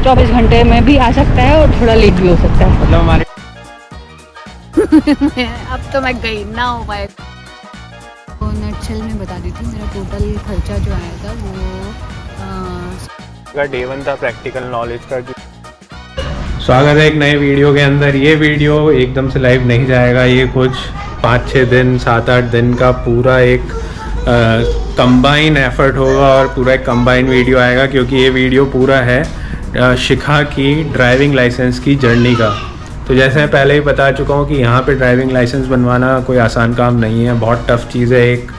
24 घंटे में भी आ सकता है और थोड़ा लेट भी हो सकता है। मतलब हमारे अब तो मैं गई ना हो पाए। तो नटशेल में बता दी थी, मेरा टोटल खर्चा जो आया था वो डे 1 था प्रैक्टिकल नॉलेज का। स्वागत है एक नए वीडियो के अंदर। ये वीडियो एकदम से लाइव नहीं जाएगा, ये कुछ 5-6 दिन 7-8 दिन का पूरा एक कंबाइन एफर्ट होगा और पूरा एक कंबाइन वीडियो आएगा, क्योंकि ये वीडियो पूरा है शिखा की ड्राइविंग लाइसेंस की जर्नी का। तो जैसे मैं पहले ही बता चुका हूँ कि यहाँ पे ड्राइविंग लाइसेंस बनवाना कोई आसान काम नहीं है, बहुत टफ़ चीज़ है, एक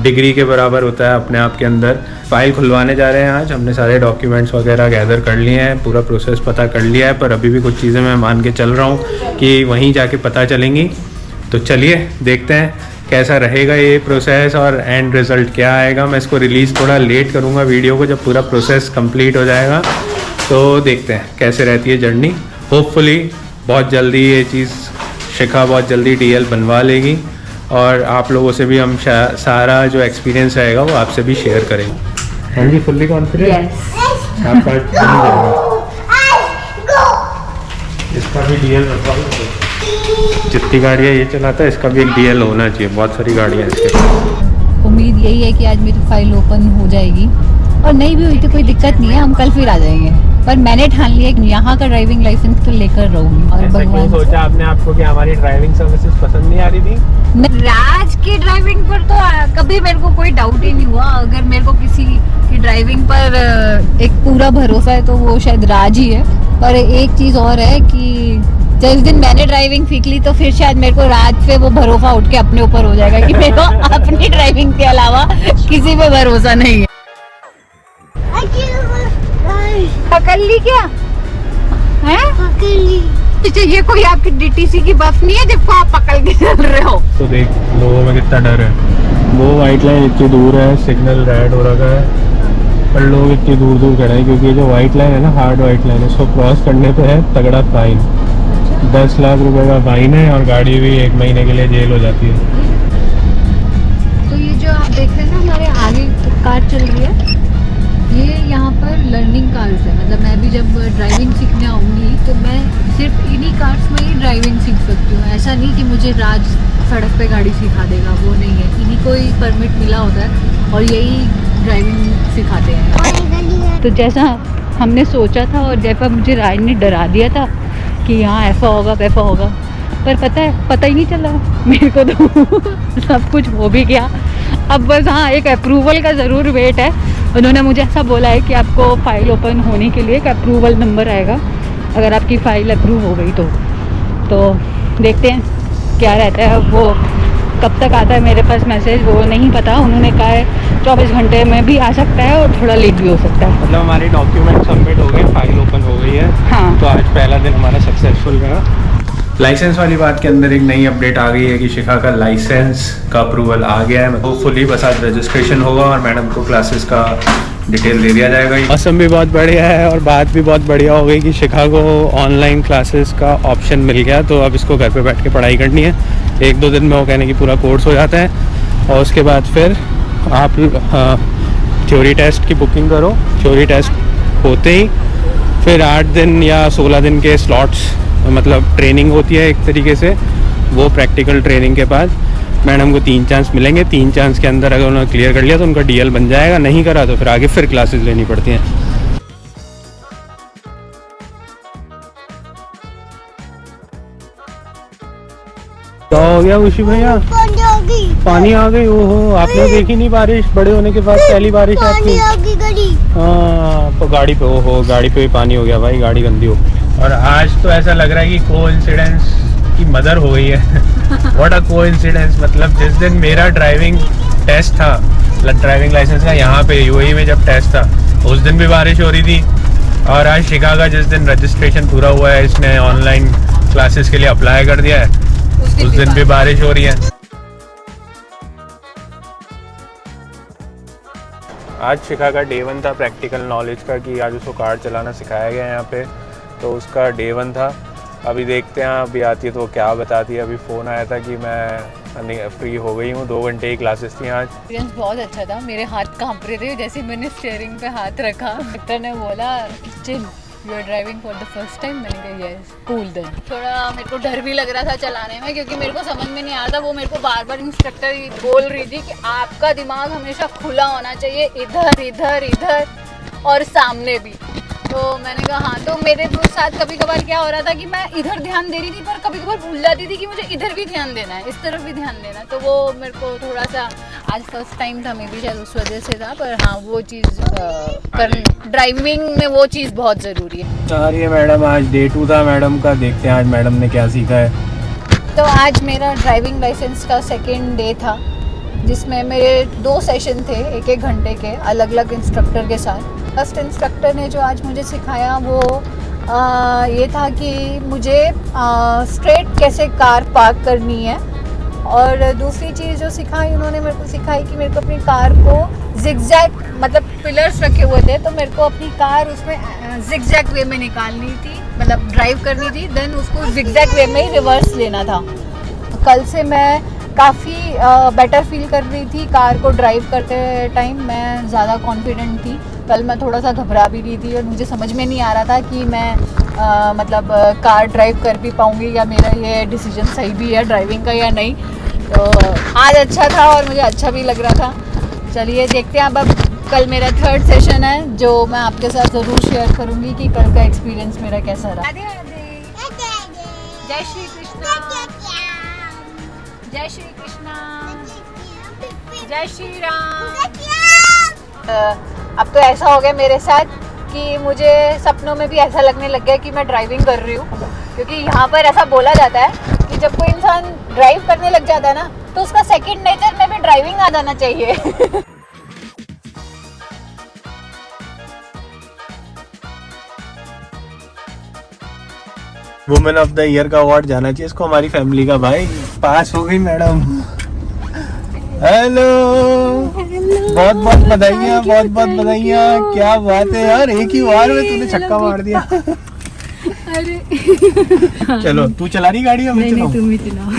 डिग्री के बराबर होता है अपने आप के अंदर। फ़ाइल खुलवाने जा रहे हैं आज, हमने सारे डॉक्यूमेंट्स वगैरह गैदर कर लिए हैं, पूरा प्रोसेस पता कर लिया है, पर अभी भी कुछ चीज़ें मैं मान के चल रहा हूँ कि वहीं जाके पता चलेंगी। तो चलिए देखते हैं कैसा रहेगा ये प्रोसेस और एंड रिज़ल्ट क्या आएगा। मैं इसको रिलीज़ थोड़ा लेट करूँगा वीडियो को, जब पूरा प्रोसेस कंप्लीट हो जाएगा तो देखते हैं कैसे रहती है जर्नी। होपफुली बहुत जल्दी ये चीज़ शिखा बहुत जल्दी डीएल बनवा लेगी और आप लोगों से भी हम सारा जो एक्सपीरियंस रहेगा वो आपसे भी शेयर करेंगे। हाँ जी, फुल्ली कॉन्फिडेंट आपका बन जाएगा। इसका भी डीएल रखवा लो, जितनी गाड़ियाँ ये चलाता है इसका भी एक डीएल होना चाहिए, बहुत सारी गाड़ियाँ इसके। उम्मीद यही है कि आज मेरी फाइल ओपन हो जाएगी, और नहीं भी हुई तो कोई दिक्कत नहीं है, हम कल फिर आ जाएंगे। पर मैंने ठान लिया कि यहाँ का ड्राइविंग लाइसेंस तो लेकर रहूंगी। और ऐसा क्यों सोचा आपने आपको कि हमारी ड्राइविंग सर्विसेज पसंद नहीं आ रही थी? राज की ड्राइविंग पर तो कभी मेरे को कोई डाउट ही नहीं हुआ। अगर मेरे को किसी की ड्राइविंग पर एक पूरा भरोसा है तो वो शायद राज ही है। पर एक चीज और है कि जिस दिन मैंने ड्राइविंग सीख ली तो फिर शायद मेरे को राज पे वो भरोसा उठ के अपने ऊपर हो जाएगा कि मेरे को अपनी ड्राइविंग के अलावा किसी पे भरोसा नहीं है। पकड़ ली क्या है? पकड़ ली। ये कोई आपकी डीटीसी की बस नहीं है जिसको आप पकड़ के चल रहे हो। तो देख लोगों में कितना डर है। वो वाइट लाइन इतनी दूर है, सिग्नल रेड हो रखा है, पर लोग इतनी दूर दूर खड़े हैं क्योंकि जो वाइट लाइन है ना, हार्ड वाइट लाइन, उसको क्रॉस करने पे है तगड़ा फाइन। 10 लाख रुपए का फाइन है और गाड़ी भी 1 महीने के लिए जेल हो जाती है। तो ये जो आप देख रहे हैं ना, हमारे आगे कार चल रही है, ये यहाँ पर लर्निंग कार्स है। मतलब मैं भी जब ड्राइविंग सीखने आऊँगी तो मैं सिर्फ इन्हीं कार्स में ही ड्राइविंग सीख सकती हूँ। ऐसा नहीं कि मुझे राज सड़क पे गाड़ी सिखा देगा, वो नहीं है। इन्हीं को ही परमिट मिला होता है और यही ड्राइविंग सिखाते हैं। तो जैसा हमने सोचा था और जैसा मुझे राज ने डरा दिया था कि यहाँ ऐसा होगा वैसा होगा, पर पता ही नहीं चला मेरे को तो सब कुछ हो भी गया। अब बस हाँ, एक अप्रूवल का ज़रूर वेट है। उन्होंने मुझे ऐसा बोला है कि आपको फ़ाइल ओपन होने के लिए एक अप्रूवल नंबर आएगा, अगर आपकी फ़ाइल अप्रूव हो गई तो देखते हैं क्या रहता है। वो कब तक आता है मेरे पास मैसेज वो नहीं पता। उन्होंने कहा है 24 घंटे में भी आ सकता है और थोड़ा लेट भी हो सकता है। मतलब हमारे डॉक्यूमेंट सबमिट हो गए, फाइल ओपन हो गई है। हाँ, तो आज पहला दिन हमारा सक्सेसफुल रहा। लाइसेंस वाली बात के अंदर एक नई अपडेट आ गई है कि शिखा का लाइसेंस का अप्रूवल आ गया है। होपफुली बस आज रजिस्ट्रेशन होगा और मैडम को क्लासेस का डिटेल दे दिया जाएगा। मौसम भी बहुत बढ़िया है और बात भी बहुत बढ़िया हो गई कि शिखा को ऑनलाइन क्लासेस का ऑप्शन मिल गया, तो अब इसको घर पे बैठ के पढ़ाई करनी है। 1-2 दिन में वो कहने की पूरा कोर्स हो जाता है और उसके बाद फिर आप थ्योरी टेस्ट की बुकिंग करो। थ्योरी टेस्ट होते ही फिर 8 दिन या 16 दिन के स्लॉट्स, मतलब ट्रेनिंग होती है एक तरीके से। वो प्रैक्टिकल ट्रेनिंग के बाद मैडम को 3 चांस मिलेंगे। 3 चांस के अंदर अगर उन्होंने क्लियर कर लिया तो उनका डीएल बन जाएगा, नहीं करा तो फिर आगे फिर क्लासेस लेनी पड़ती हैं। क्या हो गया खुशी भैया? पानी आ गई। ओहो, आपने देखी नहीं बारिश? बड़े होने के बाद पहली बारिश आपकी? हाँ, तो गाड़ी पे, ओहो गाड़ी पे भी पानी हो गया भाई, गाड़ी गंदी हो गई। और आज तो ऐसा लग रहा है कि कोइंसिडेंस की मदर हो गई है। What a coincidence. मतलब जिस दिन मेरा ड्राइविंग टेस्ट था, ड्राइविंग लाइसेंस का, यहाँ पे यूएई में जब टेस्ट था, उस दिन भी बारिश हो रही थी। और आज शिखा का जिस दिन रजिस्ट्रेशन पूरा हुआ है, इसने ऑनलाइन क्लासेस के लिए अप्लाई कर दिया है, उस दिन भी बारिश हो रही है। आज शिखा का डे 1 था प्रैक्टिकल नॉलेज का, कि आज उसको कार चलाना सिखाया गया है यहाँ पे, तो उसका डे 1 था। अभी देखते हैं अभी आती है तो क्या बताती है। अभी फ़ोन आया था कि मैं फ्री हो गई हूँ, 2 घंटे की क्लासेस थी आज। एक्सपीरियंस बहुत अच्छा था। मेरे हाथ कांप रहे थे जैसे मैंने स्टीयरिंग पे हाथ रखा। डॉक्टर ने बोला कि chill, you are driving for the first time? मैंने कहा यस, कूल देन। थोड़ा मेरे को डर भी लग रहा था चलाने में, क्योंकि मेरे को समझ में नहीं आ रहा था। वो मेरे को बार बार इंस्ट्रक्टर बोल रही थी कि आपका दिमाग हमेशा खुला होना चाहिए, इधर इधर इधर और सामने भी। तो मैंने कहा हाँ। तो मेरे साथ कभी कभार क्या हो रहा था कि मैं इधर ध्यान दे रही थी, पर कभी कभार भूल जाती थी कि मुझे इधर भी ध्यान देना है, इस तरफ भी ध्यान देना है। तो वो मेरे को थोड़ा सा, आज फर्स्ट टाइम था, मे बी शायद उस वजह से था। पर हाँ, वो चीज़ ड्राइविंग में वो चीज़ बहुत ज़रूरी है। चलिए मैडम, आज डे 2 था मैडम का, देखते हैं आज मैडम ने क्या सीखा है। तो आज मेरा ड्राइविंग लाइसेंस का सेकेंड डे था, जिसमें मेरे 2 सेशन थे 1-1 घंटे के, अलग अलग इंस्ट्रक्टर के साथ। फर्स्ट इंस्ट्रक्टर ने जो आज मुझे सिखाया वो ये था कि मुझे स्ट्रेट कैसे कार पार्क करनी है। और दूसरी चीज़ जो सिखाई उन्होंने मेरे को सिखाई कि मेरे को अपनी कार को जिगजैग, मतलब पिलर्स रखे हुए थे, तो मेरे को अपनी कार उसमें जिगजैग वे में निकालनी थी, मतलब ड्राइव करनी थी। देन उसको जिगजैग वे में ही रिवर्स लेना था। कल से मैं काफ़ी बेटर फील कर रही थी कार को ड्राइव करते टाइम। मैं ज़्यादा कॉन्फिडेंट थी। कल मैं थोड़ा सा घबरा भी रही थी और मुझे समझ में नहीं आ रहा था कि मैं मतलब कार ड्राइव कर भी पाऊँगी या मेरा ये डिसीजन सही भी है ड्राइविंग का या नहीं। तो आज अच्छा था और मुझे अच्छा भी लग रहा था। चलिए देखते हैं। अब कल मेरा 3rd सेशन है, जो मैं आपके साथ ज़रूर शेयर करूँगी कि कल का एक्सपीरियंस मेरा कैसा रहा। जय श्री कृष्णा, जय श्री कृष्णा, जय श्री राम। अब तो ऐसा हो गया मेरे साथ कि मुझे सपनों में भी ऐसा लगने लग गया कि मैं ड्राइविंग कर रही हूँ। क्योंकि यहाँ पर ऐसा बोला जाता है कि जब कोई इंसान ड्राइव करने लग जाता है ना, तो उसका सेकंड नेचर में भी ड्राइविंग आ जाना चाहिए। वुमेन ऑफ द ईयर का अवार्ड जाना चाहिए इसको, हमारी फैमिली का। भाई पास हो गई मैडम। हेलो, बहुत बहुत बधाइयाँ, बहुत बहुत बधाइयाँ। क्या बात है यार, एक ही बार में तूने छक्का मार दिया। अरे चलो, तू चला रही गाड़ी? नहीं नहीं, तुम ही चलाओ।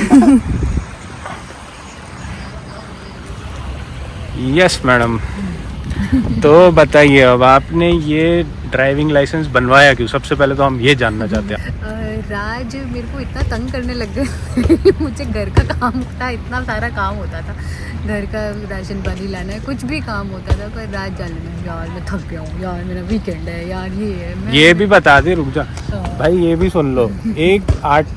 Yes madam. तो बताइए, अब आपने ये ड्राइविंग लाइसेंस बनवाया क्यों? सबसे पहले तो हम ये जानना चाहते हैं। राज मेरे को इतना तंग करने लग गए। मुझे घर का काम था, इतना सारा काम होता था, घर का राशन पानी लाना है, कुछ भी काम होता था। पर राज जाना, यार मैं थक गया हूँ यार, मेरा वीकेंड है यार, ये भी बता दे, रुक जा भाई, ये भी सुन लो।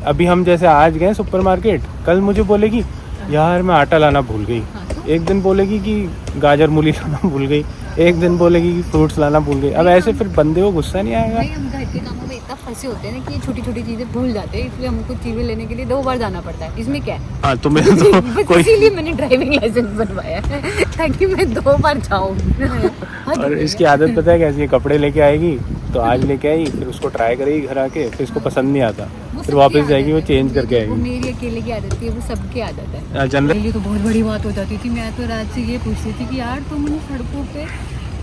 अभी हम जैसे आज गए सुपरमार्केट, कल मुझे बोलेगी यार मैं आटा लाना भूल गई, एक दिन बोलेगी कि गाजर मूली लाना भूल गई, एक दिन बोलेगी कि फ्रूट्स लाना भूल गई। अब ऐसे फिर बंदे को गुस्सा नहीं आएगा? हम घर के कामों में इतना फंसे होते हैं ना कि छोटी छोटी चीजें भूल जाते हैं, इसलिए हमको चीजें लेने के लिए 2 बार जाना पड़ता है। इसमें क्या है? हाँ, तुम्हें तो कोई, इसीलिए मैंने ड्राइविंग लाइसेंस बनवाया है, ताकि मैं 2 बार जाऊँ। और इसकी आदत पता है कैसी है? कपड़े लेके आएगी तो आज लेके आई, फिर उसको ट्राई करेगी घर आके, फिर इसको पसंद नहीं आता, फिर वापस जाएगी, वो चेंज करके आएगी। वो मेरी अकेले की आदत है, वो सबकी आदत है। जनरली तो बहुत बड़ी बात हो जाती थी। मैं तो रात से ये पूछती थी कि यार तुम सड़कों पे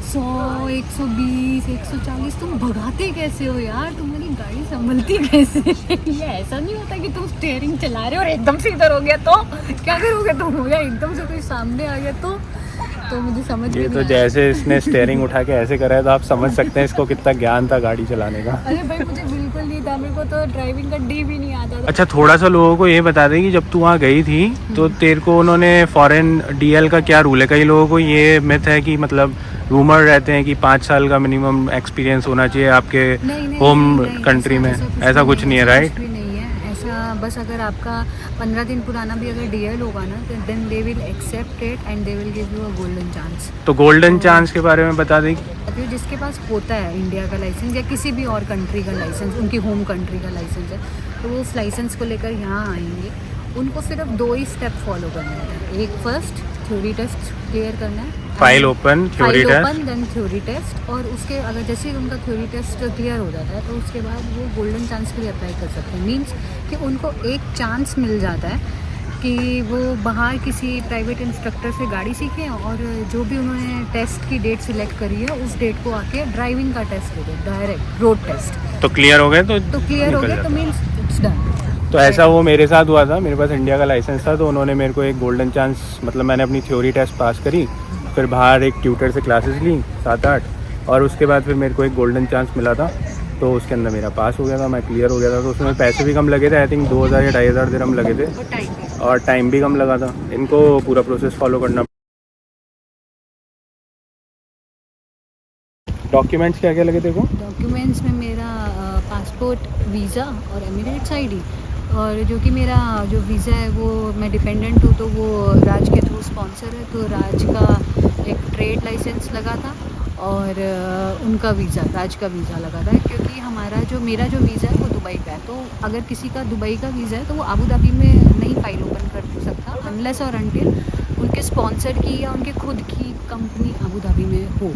100, 120, 140 तुम भगाते कैसे हो यार, तुम्हारी गाड़ी संभलती कैसे? ये ऐसा नहीं होता कि तुम स्टीयरिंग चला रहे हो और एकदम से इधर हो गया तो क्या करोगे तुम, या एकदम से कोई सामने आ गया तो मुझे समझ ये तो जैसे इसने स्टीयरिंग उठा के ऐसे करा है, तो आप समझ सकते हैं इसको कितना ज्ञान था गाड़ी चलाने का। अरे भाई मुझे बिल्कुल नहीं था, मेरे को तो ड्राइविंग का डी भी नहीं आता था। अच्छा, थोड़ा सा लोगों को ये बता दें कि जब तू वहाँ गई थी तो तेरे को उन्होंने फॉरेन डीएल का क्या रूल है? कई लोगों को ये मिथ है कि मतलब रूमर रहते हैं कि 5 साल का मिनिमम एक्सपीरियंस होना चाहिए आपके होम कंट्री में। ऐसा कुछ नहीं है, राइट? बस अगर आपका 15 दिन पुराना भी अगर डीएल होगा ना, तो then they will accept it and they will give you a golden chance. तो गोल्डन चांस के बारे में बता दें। जिसके पास होता है इंडिया का लाइसेंस या किसी भी और कंट्री का लाइसेंस, उनकी होम कंट्री का लाइसेंस है, तो वो उस लाइसेंस को लेकर यहाँ आएंगे। उनको सिर्फ 2 ही स्टेप फॉलो करने हैं। एक फर्स्ट थ्योरी टेस्ट क्लियर करना है, file open, theory test, then theory test. और उसके अगर जैसे ही उनका थ्योरी टेस्ट क्लियर हो जाता है तो उसके बाद वो गोल्डन चांस के लिए अप्लाई कर सकते हैं। मीन्स कि उनको एक चांस मिल जाता है कि वो बाहर किसी प्राइवेट इंस्ट्रक्टर से गाड़ी सीखें और जो भी उन्होंने टेस्ट की डेट सिलेक्ट करी है उस डेट को आके ड्राइविंग का टेस्ट दे दो, डायरेक्ट रोड टेस्ट। तो क्लियर हो गए तो क्लियर हो गया तो मीन्स इट्स डन। तो ऐसा वो मेरे साथ हुआ था। मेरे पास इंडिया का लाइसेंस था, तो उन्होंने मेरे को एक गोल्डन चांस, मतलब मैंने अपनी थ्योरी टेस्ट पास करी, फिर बाहर एक ट्यूटर से क्लासेस ली 7-8, और उसके बाद फिर मेरे को एक गोल्डन चांस मिला था तो उसके अंदर मेरा पास हो गया था, मैं क्लियर हो गया था। तो उसमें पैसे भी कम लगे थे, आई थिंक 2000 या 2500 दिरहम लगे थे, और टाइम भी कम लगा था। इनको पूरा प्रोसेस फॉलो करना। डॉक्यूमेंट्स क्या क्या लगे थे? डॉक्यूमेंट्स में मेरा पासपोर्ट, वीज़ा और एमिरेट्स आईडी, और जो कि मेरा जो वीज़ा है वो मैं डिपेंडेंट हूँ तो वो राज के थ्रू स्पॉन्सर है, तो राज का एक ट्रेड लाइसेंस लगा था, और उनका वीज़ा, राज का वीज़ा लगा था, क्योंकि मेरा जो वीज़ा है वो दुबई का है। तो अगर किसी का दुबई का वीज़ा है तो वो अबू धाबी में नहीं फाइल ओपन कर सकता अनलेस और अनटिल उनके स्पॉन्सर की या उनके खुद की कंपनी अबू धाबी में हो।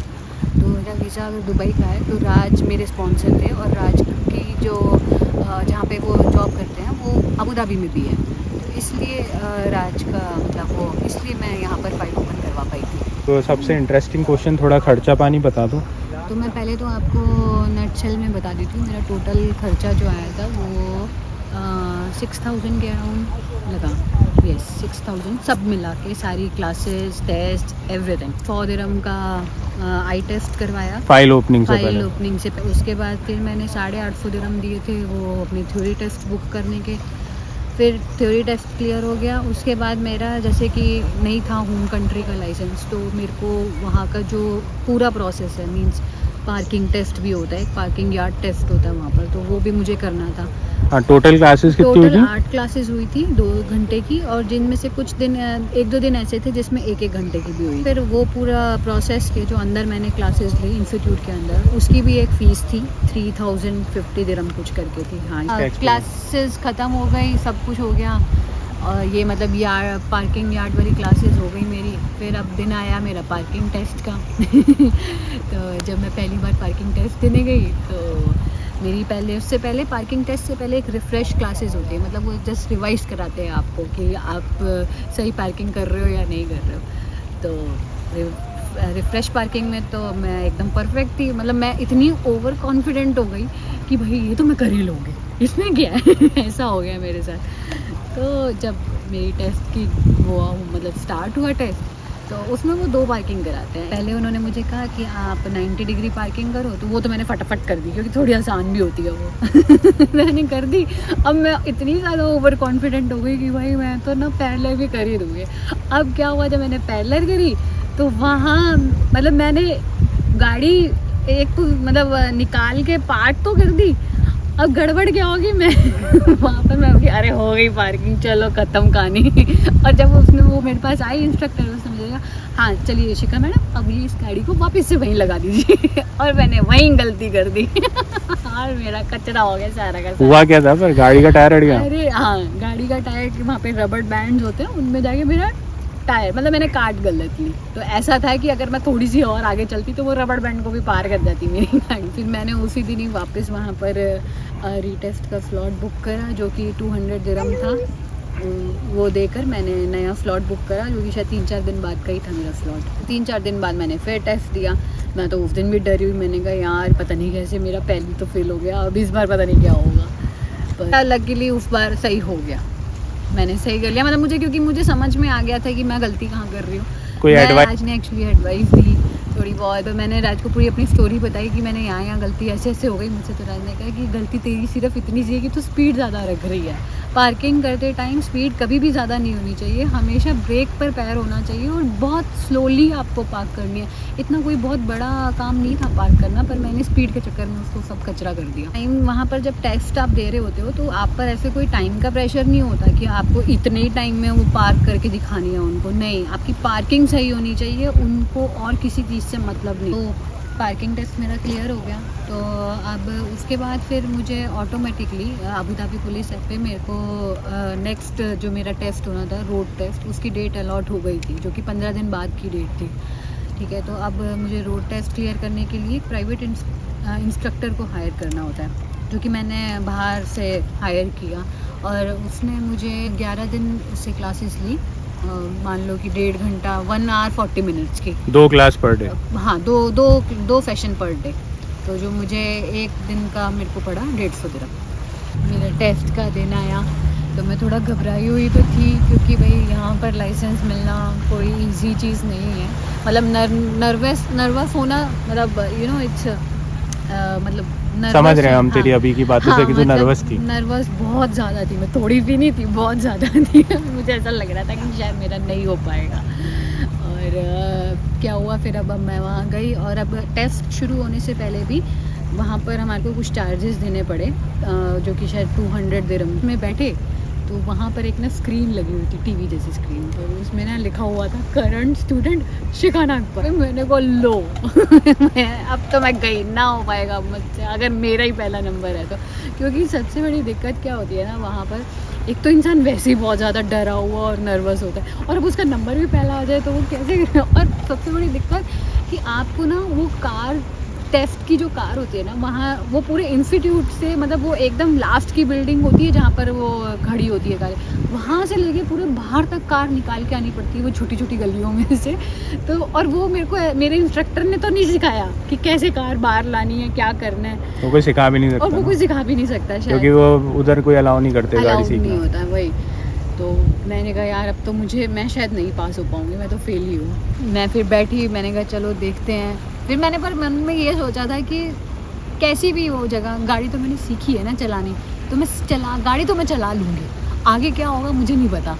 तो मेरा वीज़ा अगर दुबई का है तो राज मेरे स्पॉन्सर थे, और राज की जो जहाँ पे वो जॉब करते हैं वो अबू धाबी में भी है, तो इसलिए राज का मतलब वो, इसलिए मैं यहाँ पर फाइल ओपन करवा पाई थी। तो सबसे इंटरेस्टिंग क्वेश्चन, थोड़ा खर्चा पानी बता दो। तो मैं पहले तो आपको नटशेल में बता देती हूँ, मेरा टोटल खर्चा जो आया था वो 6000 के अराउंड लगा। यस, 6000 सब मिला के, सारी क्लासेस, टेस्ट, एवरीथिंग। 100 दिरहम का आई टेस्ट करवाया फाइल ओपनिंग से उसके बाद फिर मैंने 850 दिरहम दिए थे वो अपनी थ्योरी टेस्ट बुक करने के। फिर थ्योरी टेस्ट क्लियर हो गया। उसके बाद मेरा जैसे कि नहीं था होम कंट्री का लाइसेंस, तो मेरे को वहाँ का जो पूरा प्रोसेस है, मींस पार्किंग टेस्ट भी होता है, एक पार्किंग यार्ड टेस्ट होता है वहाँ पर, तो वो भी मुझे करना था। हाँ, टोटल क्लासेस कितनी हुई थी? टोटल 8 क्लासेस हुई थी 2 घंटे की, और जिनमें से कुछ दिन 1-2 दिन ऐसे थे जिसमें 1-1 घंटे की भी हुई। फिर वो पूरा प्रोसेस के जो अंदर मैंने क्लासेस ली इंस्टीट्यूट के अंदर, उसकी भी एक फ़ीस थी 3050 दिरहम कुछ करके थी। हाँ, क्लासेस ख़त्म हो गई, सब कुछ हो गया, और ये मतलब पार्किंग यार्ड वाली क्लासेस हो गई मेरी। फिर अब दिन आया मेरा पार्किंग टेस्ट का तो जब मैं पहली बार पार्किंग टेस्ट देने गई तो मेरी उससे पहले पार्किंग टेस्ट से पहले एक रिफ़्रेश क्लासेस होती है, मतलब वो जस्ट रिवाइज़ कराते हैं आपको कि आप सही पार्किंग कर रहे हो या नहीं कर रहे हो। तो रिफ़्रेश पार्किंग में तो मैं एकदम परफेक्ट थी, मतलब मैं इतनी ओवर कॉन्फिडेंट हो गई कि भाई ये तो मैं कर ही लूँगी, इसमें क्या है ऐसा हो गया मेरे साथ। तो जब मेरी टेस्ट की वो मतलब स्टार्ट हुआ टेस्ट, तो उसमें वो 2 पार्किंग कराते हैं। पहले उन्होंने मुझे कहा कि आप 90 डिग्री पार्किंग करो, तो वो तो मैंने फटाफट कर दी क्योंकि थोड़ी आसान भी होती है वो मैंने कर दी। अब मैं इतनी ज़्यादा ओवर कॉन्फिडेंट हो गई कि भाई मैं तो ना पैरेलल भी कर ही दूँगी। अब क्या हुआ, जब मैंने पैरेलल करी तो वहाँ मतलब मैंने गाड़ी एक तो मतलब निकाल के पार्क तो कर दी, अब गड़बड़ क्या होगी मैं वहाँ पर मैं अरे हो गई पार्किंग, चलो ख़त्म कहानी और जब वो मेरे पास आई इंस्ट्रक्टर, उसने मुझे कहा हाँ चलिए शिखा मैडम अब ये इस गाड़ी को वापस से वहीं लगा दीजिए और मैंने वहीं गलती कर दी और मेरा कचरा हो गया सारा का सारा। हुआ क्या था पर? गाड़ी का टायर अड़ गया? अरे हाँ, गाड़ी का टायर, वहाँ पे रबड़ बैंड्स होते हैं, उनमें जाके मेरा टायर मतलब मैंने काट गलत ली। तो ऐसा था कि अगर मैं थोड़ी सी और आगे चलती तो वो रबड़ बैंड को भी पार कर जाती मेरी गाड़ी। फिर मैंने उसी दिन ही वापस वहाँ पर रीटेस्ट का स्लॉट बुक करा जो कि 200 दिरहम था। वो देकर मैंने नया स्लॉट बुक करा जो कि शायद 3-4 दिन बाद का ही था मेरा स्लॉट। 3-4 दिन बाद मैंने फिर टेस्ट दिया। मैं तो उस दिन भी डरी हुई, मैंने कहा यार पता नहीं कैसे मेरा पहले तो फेल हो गया, अब इस बार पता नहीं क्या होगा। पर लकीली उस बार सही हो गया, मैंने सही कर लिया। मतलब मुझे क्योंकि मुझे समझ में आ गया था कि मैं गलती कहाँ कर रही हूँ। कोई राज ने एक्चुअली एडवाइस दी थोड़ी बहुत, तो मैंने राज को पूरी अपनी स्टोरी बताई कि मैंने यहाँ गलती ऐसे ऐसे हो गई मुझसे। तो राज ने कहा कि गलती तेरी सिर्फ इतनी सी है कि तू स्पीड ज़्यादा रख रही है। पार्किंग करते टाइम स्पीड कभी भी ज़्यादा नहीं होनी चाहिए, हमेशा ब्रेक पर पैर होना चाहिए और बहुत स्लोली आपको पार्क करनी है। इतना कोई बहुत बड़ा काम नहीं था पार्क करना, पर मैंने स्पीड के चक्कर में उसको सब कचरा कर दिया। टाइम वहाँ पर जब टेस्ट आप दे रहे होते हो तो आप पर ऐसे कोई टाइम का प्रेशर नहीं होता कि आपको इतने ही टाइम में वो पार्क करके दिखानी है उनको, नहीं, आपकी पार्किंग सही होनी चाहिए, उनको और किसी चीज़ से मतलब नहीं। तो पार्किंग टेस्ट मेरा क्लियर हो गया। तो अब उसके बाद फिर मुझे automatically Abu Dhabi police app पे मेरे को नेक्स्ट जो मेरा टेस्ट होना था रोड टेस्ट, उसकी डेट अलॉट हो गई थी जो कि 15 दिन बाद की डेट थी। ठीक है, तो अब मुझे रोड टेस्ट क्लियर करने के लिए प्राइवेट इंस्ट्रक्टर को हायर करना होता है जो कि मैंने बाहर से हायर किया और उसने मुझे 11 दिन से क्लासेस ली। मान लो कि 1.5 घंटा 1 आवर 40 मिनट्स की 2 क्लास पर डे। हाँ, दो सेशन पर डे। तो जो मुझे एक दिन का मेरे को पड़ा 150 दिरहम। मेरा टेस्ट का दिन आया तो मैं थोड़ा घबराई हुई तो थी क्योंकि भाई यहाँ पर लाइसेंस मिलना कोई इजी चीज़ नहीं है। मतलब नर्वस होना मतलब इट्स मतलब समझ रहे हैं हम तेरी अभी की बातों से कि तू नर्वस थी। नर्वस बहुत ज़्यादा थी, मैं थोड़ी भी नहीं थी, बहुत ज़्यादा थी। मुझे ऐसा लग रहा था कि शायद मेरा नहीं हो पाएगा। और क्या हुआ फिर, अब मैं वहाँ गई और अब टेस्ट शुरू होने से पहले भी वहाँ पर हमारे को कुछ चार्जेस देने पड़े, जो कि शायद 200 दिरहम में बैठे। तो वहाँ पर एक ना स्क्रीन लगी हुई थी, टीवी जैसी स्क्रीन, तो उसमें ना लिखा हुआ था करंट स्टूडेंट शिखाना अकबर। मैंने को लो अब तो मैं गई, ना हो पाएगा मुझसे अगर मेरा ही पहला नंबर है तो। क्योंकि सबसे बड़ी दिक्कत क्या होती है ना वहाँ पर, एक तो इंसान वैसे ही बहुत ज़्यादा डरा हुआ और नर्वस होता है, और अब उसका नंबर भी पहला आ जाए तो वो कैसे। और सबसे बड़ी दिक्कत कि आपको ना वो कार, टेस्ट की जो कार होती है ना वहाँ, वो पूरे इंस्टीट्यूट से, मतलब वो एकदम लास्ट की बिल्डिंग होती है जहाँ पर वो खड़ी होती है कार, वहाँ से लेके पूरे बाहर तक कार निकाल के आनी पड़ती है, वो छोटी छोटी गलियों में से। तो और वो मेरे इंस्ट्रक्टर ने तो नहीं सिखाया कि कैसे कार बाहर लानी है, क्या करना है, वो कोई सिखा भी नहीं सकता, और वो कोई सिखा भी नहीं सकता शायद, क्योंकि वो उधर कोई अलाउ नहीं करते गाड़ी सीखना, नहीं होता वही। तो मैंने कहा यार अब तो मैं शायद नहीं पास हो पाऊँगी, मैं तो फेल ही हूँ। मैं फिर बैठी, मैंने कहा चलो देखते हैं। फिर मैंने पर मन में ये सोचा था कि कैसी भी हो जगह, गाड़ी तो मैंने सीखी है ना चलानी, तो गाड़ी तो मैं चला लूँगी, आगे क्या होगा मुझे नहीं पता।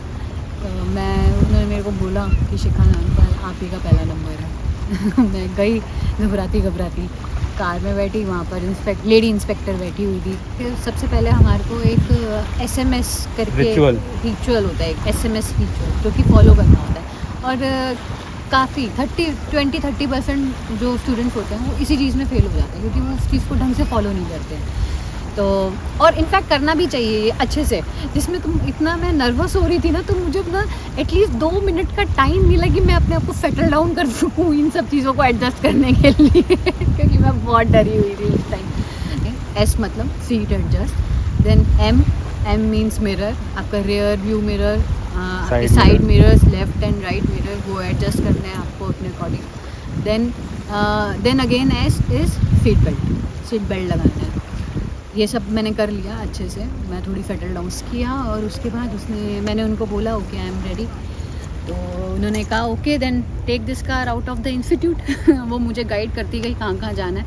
तो उन्होंने मेरे को बोला कि शिखाना अंकल आप ही का पहला नंबर है। मैं गई घबराती कार में बैठी, वहाँ पर लेडी इंस्पेक्टर बैठी हुई थी। फिर सबसे पहले हमारे को एक SMS करके रिचुअल होता है, एक SMS रिचुअल जो कि फॉलो करना होता है। और काफ़ी 20-30% जो स्टूडेंट्स होते हैं वो इसी चीज़ में फेल हो जाते हैं, क्योंकि वो उस चीज़ को ढंग से फॉलो नहीं करते हैं। तो और इनफैक्ट करना भी चाहिए ये अच्छे से। जिसमें मैं नर्वस हो रही थी ना, तो मुझे अपना एटलीस्ट 2 मिनट का टाइम मिला कि मैं अपने आप को सेटल डाउन कर सकूँ इन सब चीज़ों को एडजस्ट करने के लिए। क्योंकि मैं बहुत डरी हुई थी उस टाइम। S मतलब seat adjust, then M means mirror, आपका रियर व्यू मिरर, आपके side mirrors, left and right mirror, वो एडजस्ट करने हैं आपको अपने according. Then again S is seat belt लगाना है। ये सब मैंने कर लिया अच्छे से, मैं थोड़ी सेटल डाउन किया, और उसके बाद मैंने उनको बोला ओके आई एम रेडी। तो उन्होंने कहा okay then take this car out of the institute. वो मुझे गाइड करती गई कहाँ जाना है।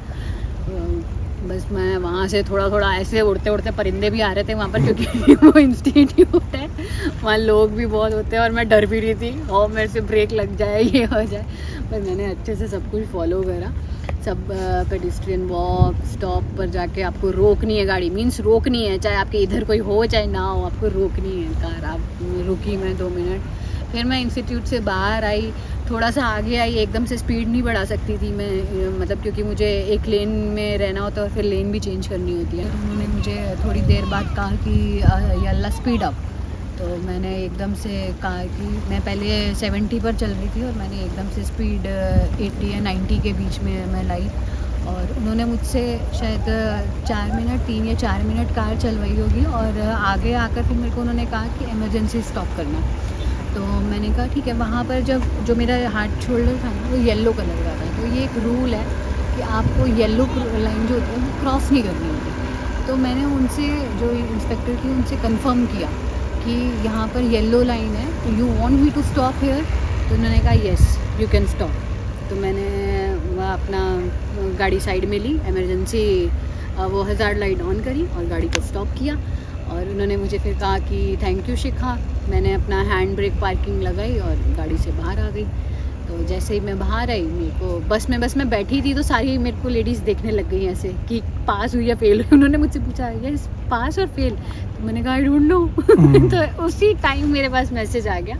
बस मैं वहाँ से थोड़ा ऐसे उड़ते परिंदे भी आ रहे थे वहाँ पर, क्योंकि वो इंस्टीट्यूट है, वहाँ लोग भी बहुत होते हैं, और मैं डर भी रही थी और मेरे से ब्रेक लग जाए, ये हो जाए। पर मैंने अच्छे से सब कुछ फॉलो करा। सब पेडिस्ट्रियन वॉक, स्टॉप पर जाके आपको रोकनी है गाड़ी, मीन्स रोकनी है, चाहे आपके इधर कोई हो चाहे ना हो, आपको रोकनी है कार। आप रुकी मैं 2 मिनट, फिर मैं इंस्टीट्यूट से बाहर आई, थोड़ा सा आगे आई, एकदम से स्पीड नहीं बढ़ा सकती थी मैं, मतलब क्योंकि मुझे एक लेन में रहना होता है और फिर लेन भी चेंज करनी होती है। तो उन्होंने मुझे थोड़ी देर बाद कहा कि यल्ला स्पीड अप। तो मैंने एकदम से कहा कि मैं पहले 70 पर चल रही थी और मैंने एकदम से स्पीड 80 या 90 के बीच में मैं लाई, और उन्होंने मुझसे शायद 3 या 4 मिनट कार चलवाई होगी, और आगे आकर फिर मेरे को उन्होंने कहा कि इमरजेंसी स्टॉप करना। तो मैंने कहा ठीक है। वहाँ पर जो मेरा हाथ शोल्डर था ना वो येलो कलर का था, तो ये एक रूल है कि आपको येलो लाइन जो होती है वो क्रॉस नहीं करनी होती। तो मैंने उनसे, जो इंस्पेक्टर थी, उनसे कंफर्म किया कि यहाँ पर येलो लाइन है, तो you want me to stop here? तो उन्होंने कहा येस यू कैन स्टॉप। तो मैंने वह अपना गाड़ी साइड में ली, इमरजेंसी वो हज़ार्ड लाइट ऑन करी और गाड़ी को स्टॉप किया, और उन्होंने मुझे फिर कहा कि थैंक यू शिखा। मैंने अपना हैंड ब्रेक पार्किंग लगाई और गाड़ी से बाहर आ गई। तो जैसे ही मैं बाहर आई, मेरे को बस में बैठी थी, तो सारी मेरे को लेडीज़ देखने लग गई ऐसे कि पास हुई या फेल हुई। उन्होंने मुझसे पूछा यस पास और फेल? तो मैंने कहा आई डोंट नो। तो उसी टाइम मेरे पास मैसेज आ गया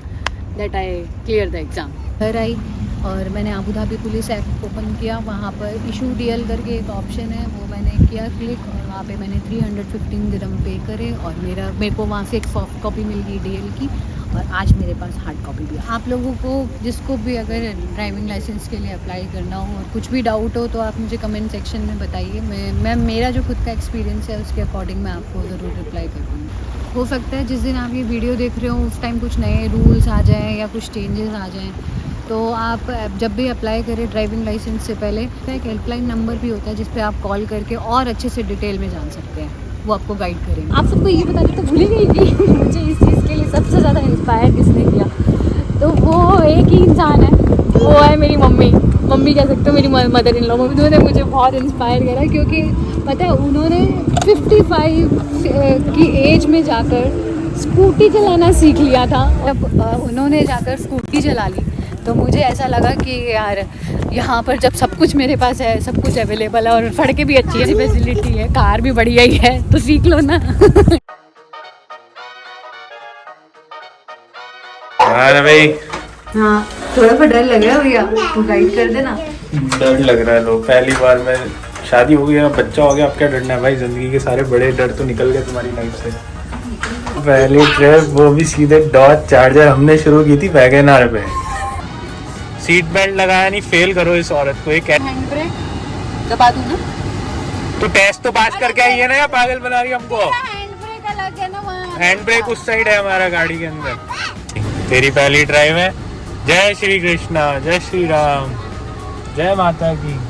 that I clear the exam. घर आई और मैंने Abu Dhabi police app open किया, वहाँ पर इशू DL करके एक ऑप्शन है, वो मैंने किया क्लिक, और वहाँ पे मैंने 315 दिरहम पे करे, और मेरे को वहाँ से एक सॉफ्ट कॉपी मिल गई DL की, और आज मेरे पास हार्ड कॉपी भी है। आप लोगों को जिसको भी अगर ड्राइविंग लाइसेंस के लिए अप्लाई करना हो और कुछ भी डाउट हो तो आप मुझे कमेंट सेक्शन में बताइए। मैं मेरा जो खुद का एक्सपीरियंस है उसके अकॉर्डिंग मैं आपको ज़रूर रिप्लाई करूँगी। हो सकता है जिस दिन आप ये वीडियो देख रहे हो उस टाइम कुछ नए रूल्स आ जाएँ या कुछ चेंजेस आ जाएँ, तो आप जब भी अप्लाई करें ड्राइविंग लाइसेंस से पहले एक हेल्पलाइन नंबर भी होता है जिस पे आप कॉल करके और अच्छे से डिटेल में जान सकते हैं, वो आपको गाइड करेंगे। आप सबको ये बताने तो भूल ही गई कि मुझे इस चीज़ के लिए सबसे ज़्यादा इंस्पायर किसने किया, तो वो एक ही इंसान है, वो है मेरी मम्मी कह सकते हो, मेरी मदर इन लॉ। उन्होंने मुझे बहुत इंस्पायर करा, क्योंकि पता है उन्होंने 55 की एज में जाकर स्कूटी चलाना सीख लिया था। जब उन्होंने जाकर स्कूटी चला ली तो मुझे ऐसा लगा कि यार यहाँ पर जब सब कुछ मेरे पास है, सब कुछ अवेलेबल है और सड़कें भी अच्छी है, फैसिलिटी है, कार भी बढ़िया ही है, तो सीख लो ना। हाँ भाई, हाँ थोड़ा सा डर लग रहा है भैया, तो गाइड कर देना। डर लग रहा है। लोग पहली बार में शादी हो गया, बच्चा हो गया, अब क्या डरना है भाई, जिंदगी के सारे बड़े डर तो निकल गए तुम्हारी लाइफ से। पहली ट्रिप वो भी सीधे डॉज चार्जर हमने शुरू की थी वैगनआर पे। सीट बेल्ट लगाया नहीं, फेल करो इस औरत को। एक हैंड ब्रेक दबा दूं ना? तो टेस्ट तो पास करके आई है ना, या पागल बना रही है हमको? हैंड ब्रेक अलग है ना, वहाँ हैंड ब्रेक उस साइड है हमारा गाड़ी के अंदर। तेरी पहली ड्राइव है। जय श्री कृष्णा, जय श्री राम, जय माता की।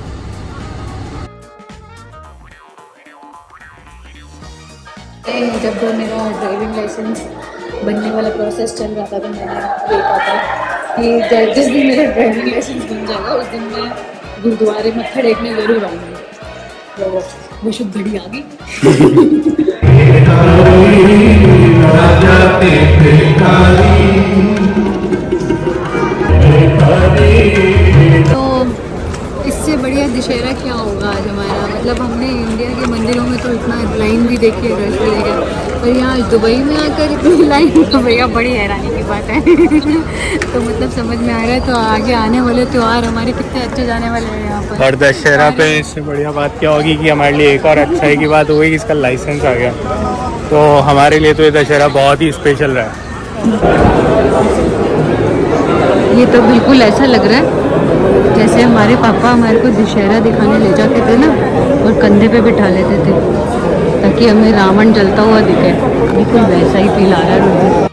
जब मेरा ड्राइविंग लाइसेंस बनने वाला प्रोसेस चल रहा था तो मैंने देखा था कि जिस दिन मेरा ड्राइविंग लाइसेंस बन जाएगा उस दिन मैं गुरुद्वारे मत्था टेकने जरूर आऊँगी। तो वो शुभ घड़ी आ गई। तो इससे बढ़िया दशहरा क्या होगा आज हमारा। मतलब हमने इंडिया के मंदिरों में तो इतना लाइन भी देखी है रश भी देखा, पर यहाँ दुबई में आकर इतनी लाइन तो भैया बड़ी हैरानी की बात है। तो मतलब समझ में आ रहा है तो आगे आने वाले त्यौहार हमारे कितने अच्छे जाने वाले हैं यहाँ पर। और दशहरा पे इससे बढ़िया बात क्या होगी कि हमारे लिए एक और अच्छाई की बात होगी कि इसका लाइसेंस आ गया, तो हमारे लिए तो ये दशहरा बहुत ही स्पेशल रहा है। ये तो बिल्कुल ऐसा लग रहा है जैसे हमारे पापा हमारे को दशहरा दिखाने ले जाते थे ना और कंधे पे बिठा लेते थे ताकि हमें रावण जलता हुआ दिखे। बिल्कुल वैसा ही फील आ रहा है।